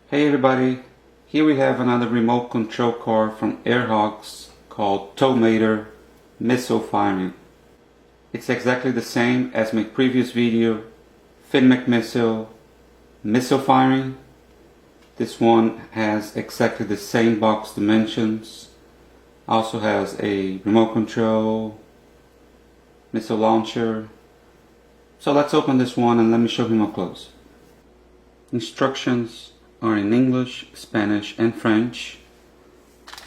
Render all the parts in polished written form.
Hey everybody, here we have another remote control car from Hogs called Tomater Missile Firing. It's exactly the same as my previous video, Missile Firing. This one has exactly the same box dimensions, also has a remote control, missile launcher. So let's open this one and let me show him up close. Instructions are in English, Spanish and French,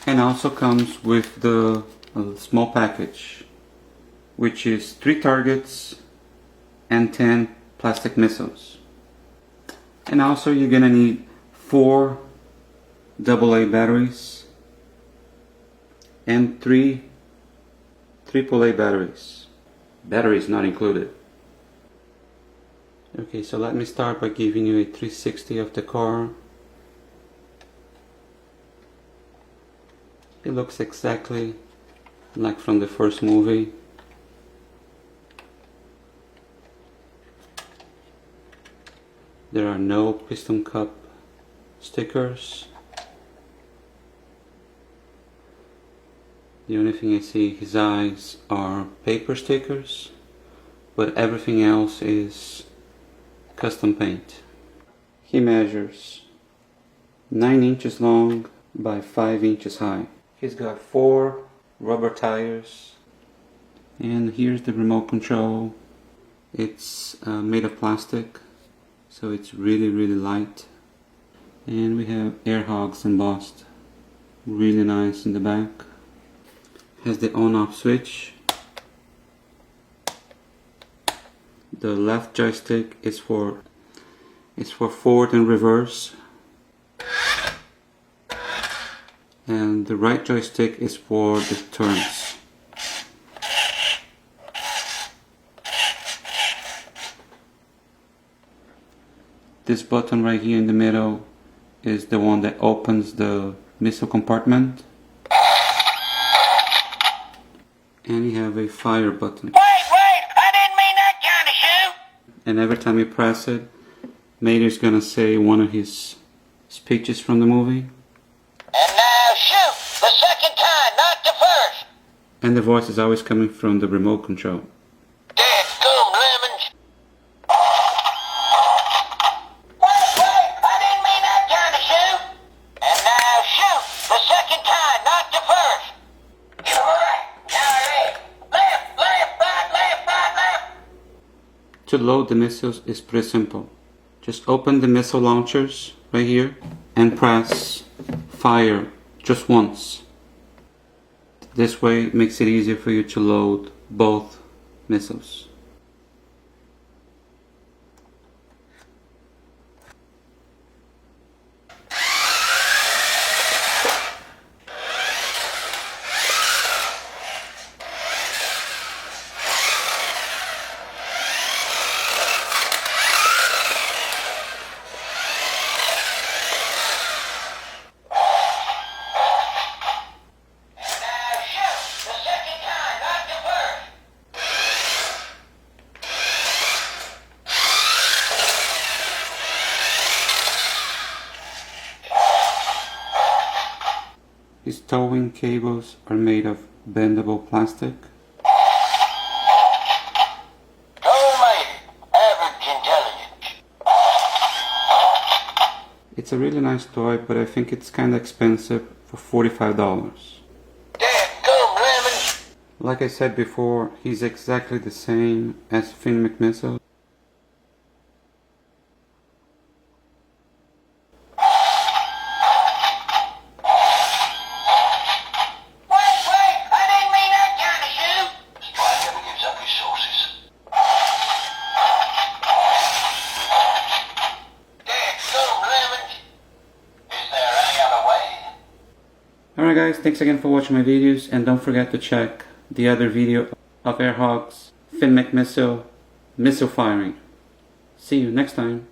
and also comes with the small package, which is 3 targets and 10 plastic missiles. And also you're gonna need 4 AA batteries and 3 AAA batteries. Batteries not included. Okay, so let me start by giving you a 360 of the car. It looks exactly like from the first movie. There are no piston cup stickers. The only thing I see his eyes are paper stickers, but everything else is custom paint. He measures 9 inches long by 5 inches high. He's got 4 rubber tires, and here's the remote control. It's made of plastic, so it's really light. And we have Hogs embossed, really nice in the back. Has the on-off switch. The left joystick is for forward and reverse, and the right joystick is for the turns. This button right here in the middle is the one that opens the missile compartment, and you have a fire button. And every time you press it, Mater's gonna say one of his speeches from the movie. And now shoot! The second time, not the first! And the voice is always coming from the remote control. Dadgum lemons! Wait! I didn't mean that kind of shoot! And now shoot! The second time, not the first! You're right! Now left, right. To load the missiles is pretty simple. Just open the missile launchers right here and press fire just once. This way it makes it easier for you to load both missiles. His towing cables are made of bendable plastic. Average intelligence. It's a really nice toy, but I think it's kinda expensive for $45. Dadgum lemons! Like I said before, he's exactly the same as Missile. Alright guys, thanks again for watching my videos, and don't forget to check the other video of Hogs, Missile Firing. See you next time.